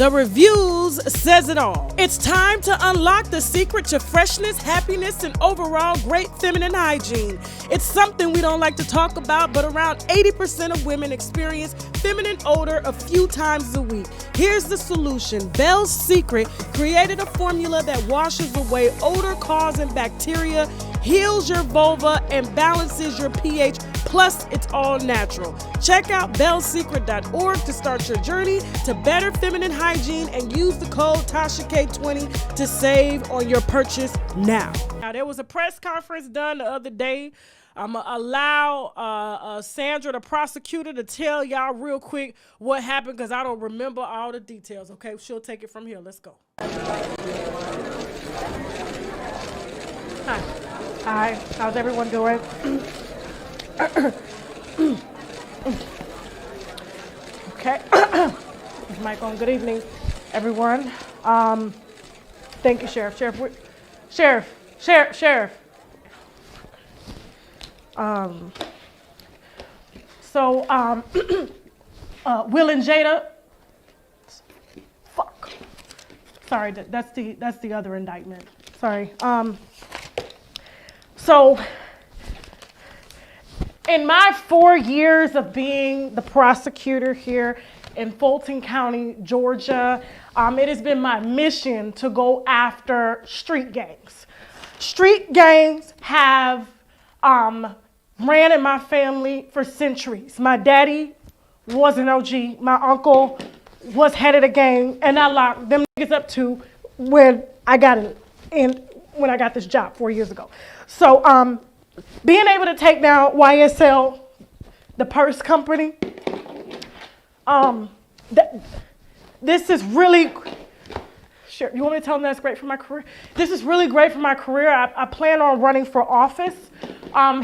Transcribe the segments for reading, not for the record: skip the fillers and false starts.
The reviews says it all. It's time to unlock the secret to freshness, happiness, and overall great feminine hygiene. It's something we don't like to talk about, but around 80% of women experience feminine odor a few times a week. Here's the solution. Belle's Secret created a formula that washes away odor-causing bacteria, heals your vulva, and balances your pH, plus it's all natural. Check out bellsecret.org to start your journey to better feminine hygiene and use the code TASHAK20 to save on your purchase now. Now, there was a press conference done the other day. I'm going to allow Sandra, the prosecutor, to tell y'all real quick what happened because I don't remember all the details, okay? She'll take it from here. Let's go. Hi. Hi. How's everyone doing? Okay. Is mic on? Good evening, everyone. Thank you, Sheriff. Sheriff. Will and Jada. Fuck. Sorry, that's the other indictment. Sorry. So, in my 4 years of being the prosecutor here in Fulton County, Georgia, it has been my mission to go after street gangs. Street gangs have ran in my family for centuries. My daddy was an OG. My uncle was head of the gang, and I locked them niggas up too when I got when I got this job 4 years ago. So being able to take down YSL, the purse company, this is really, sure, you want me to tell them that's great for my career? This is really great for my career. I plan on running for office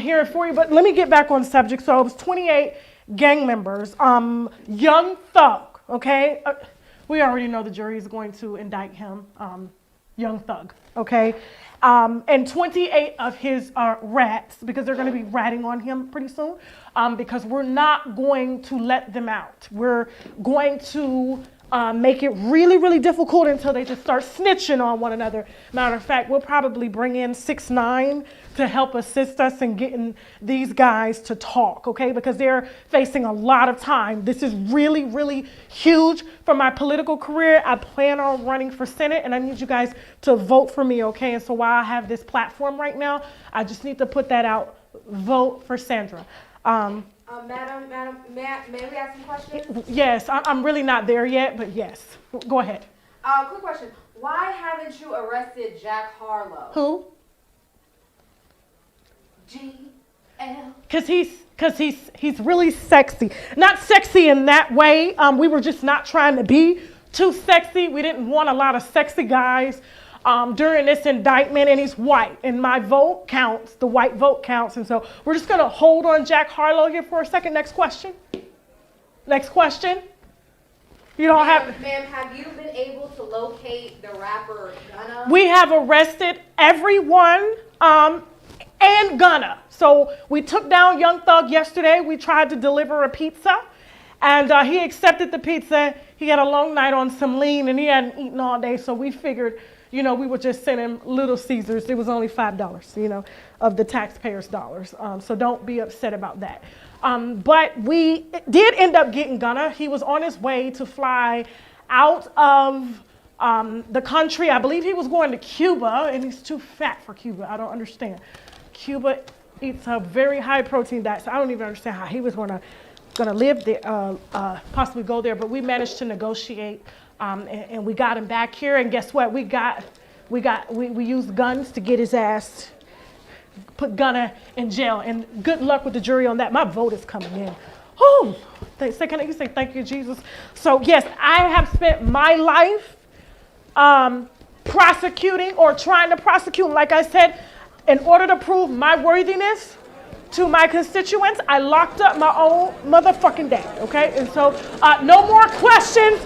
here for you, but let me get back on subject. So it was 28 gang members, Young Thug, okay? We already know the jury is going to indict him, Young Thug, okay? And 28 of his rats, because they're going to be ratting on him pretty soon, because we're not going to let them out. We're going to make it really, really difficult until they just start snitching on one another. Matter of fact, we'll probably bring in 6ix9ine to help assist us in getting these guys to talk, okay? Because they're facing a lot of time. This is really, really huge for my political career. I plan on running for Senate, and I need you guys to vote for me, okay? And so while I have this platform right now, I just need to put that out. Vote for Sandra. Madam, may we ask some questions? Yes, I'm really not there yet, but yes. Go ahead. Quick question. Why haven't you arrested Jack Harlow? Who? GL. Because he's really sexy. Not sexy in that way. We were just not trying to be too sexy. We didn't want a lot of sexy guys during this indictment, and he's white. And my vote counts, the white vote counts. And so we're just going to hold on Jack Harlow here for a second. Next question. Next question. You don't have... Ma'am, have you been able to locate the rapper Gunna? We have arrested everyone and Gunna. So we took down Young Thug yesterday. We tried to deliver a pizza, and he accepted the pizza. He had a long night on some lean, and he hadn't eaten all day. So we figured, you know, we would just send him Little Caesars. It was only $5, you know, of the taxpayers' dollars. So don't be upset about that. But we did end up getting Gunna. He was on his way to fly out of the country. I believe he was going to Cuba, and he's too fat for Cuba. I don't understand. Cuba eats a very high protein diet, so I don't even understand how he was gonna live there, possibly go there. But we managed to negotiate, and we got him back here. And guess what? We used guns to get his ass, put Gunna in jail. And good luck with the jury on that. My vote is coming in. Oh, can you say thank you, Jesus? So yes, I have spent my life prosecuting or trying to prosecute. Like I said, in order to prove my worthiness to my constituents, I locked up my own motherfucking dad, okay? And so no more questions,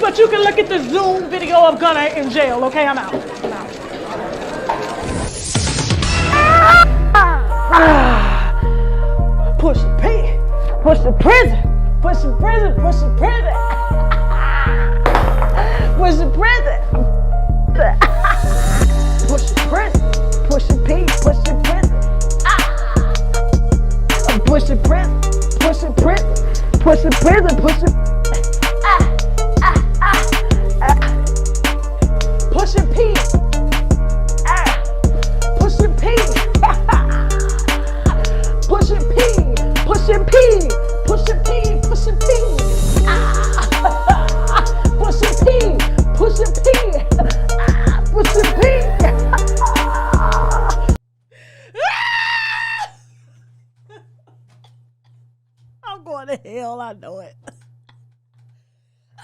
but you can look at the Zoom video of Gunna in jail, okay? I'm out. Push the prison.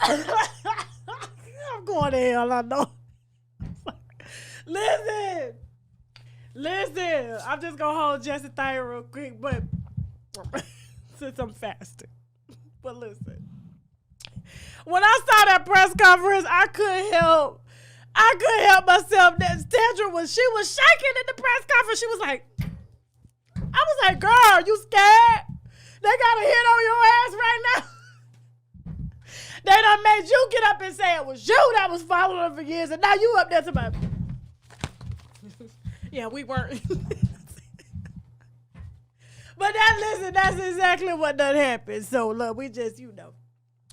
I'm going to hell, I know. Listen. I'm just going to hold Jesse thing real quick, but since I'm fasting. But listen. When I saw that press conference, I couldn't help myself. That Sandra she was shaking in the press conference. She was like, I was like, girl, you scared? They got a hit on your ass right now. They done made you get up and say it was you that was following them for years, and now you up there to my. Yeah, we weren't. But that's exactly what done happened. So look, we just,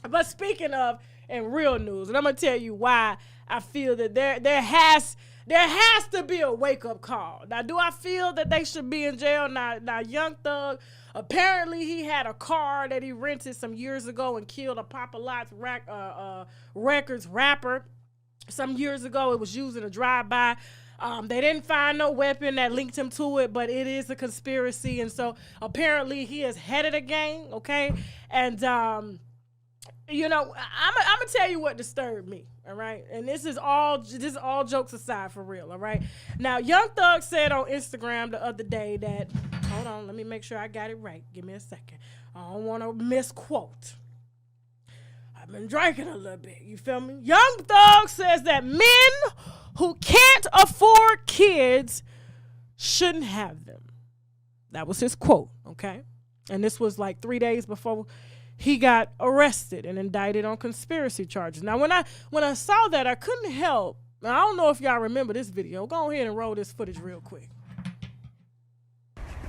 But speaking of, in real news, and I'm gonna tell you why I feel that there has to be a wake-up call. Now, do I feel that they should be in jail? Now, Young Thug, apparently he had a car that he rented some years ago and killed a Papa Lots Records rapper some years ago. It was used in a drive-by. They didn't find no weapon that linked him to it, but it is a conspiracy. And so apparently he is headed a gang, okay? And, I'm going to tell you what disturbed me, all right? And this is all jokes aside, for real, all right? Now, Young Thug said on Instagram the other day that, hold on, let me make sure I got it right. Give me a second. I don't want to misquote. I've been drinking a little bit, you feel me? Young Thug says that men who can't afford kids shouldn't have them. That was his quote, okay? And this was like 3 days before he got arrested and indicted on conspiracy charges. Now, when I saw that, I couldn't help. Now, I don't know if y'all remember this video. Go ahead and roll this footage real quick.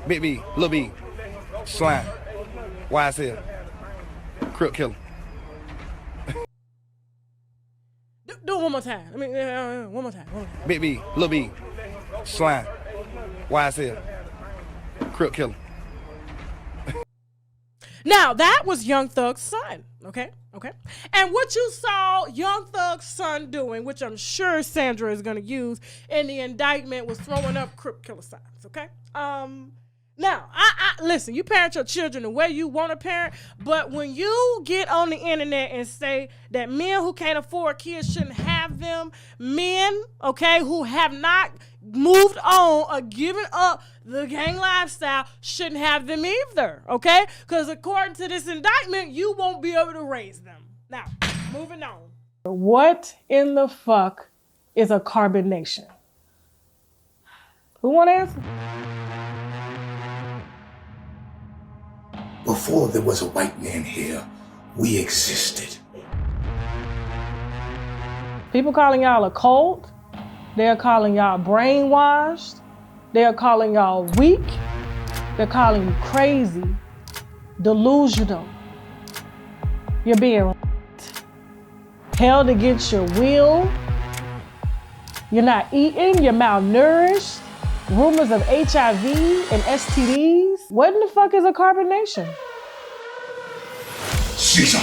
Big B, Lil B, Slime, YSL, Crip Killer. Do it one more time. One more time. Big B, Lil B, Slime, YSL, Crip Killer. Now, that was Young Thug's son, okay? And what you saw Young Thug's son doing, which I'm sure Sandra is going to use in the indictment, was throwing up Crip Killer signs, okay? Now, I listen, you parent your children the way you want to parent, but when you get on the internet and say that men who can't afford kids shouldn't have them, men, okay, who have not moved on or given up the gang lifestyle shouldn't have them either, okay? Because according to this indictment, you won't be able to raise them. Now, moving on. What in the fuck is a carbonation? Who want to answer? Before there was a white man here, we existed. People calling y'all a cult. They're calling y'all brainwashed. They're calling y'all weak. They're calling you crazy, delusional. You're being held against your will. You're not eating. You're malnourished. Rumors of HIV and STDs. What in the fuck is a carbonation? Caesar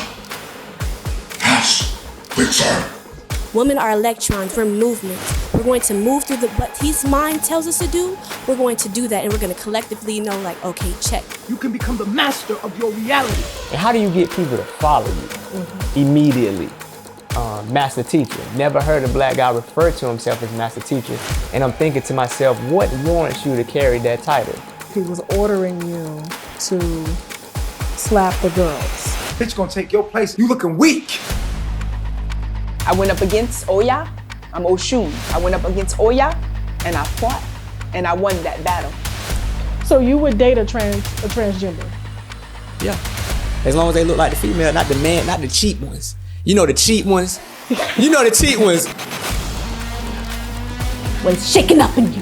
has returned. Women are electrons, we're movements. We're going to move through what his mind tells us to do. We're going to do that, and we're going to collectively know, like, okay, check. You can become the master of your reality. And how do you get people to follow you immediately? Master teacher. Never heard a black guy refer to himself as master teacher. And I'm thinking to myself, what warrants you to carry that title? He was ordering you to slap the girls. Bitch gonna take your place. You looking weak. I went up against Oya. I'm Oshun. I went up against Oya, and I fought, and I won that battle. So you would date a transgender? Yeah. As long as they look like the female, not the man, not the cheap ones. You know the cheap ones? You know the cheap ones. What's shaking up in you?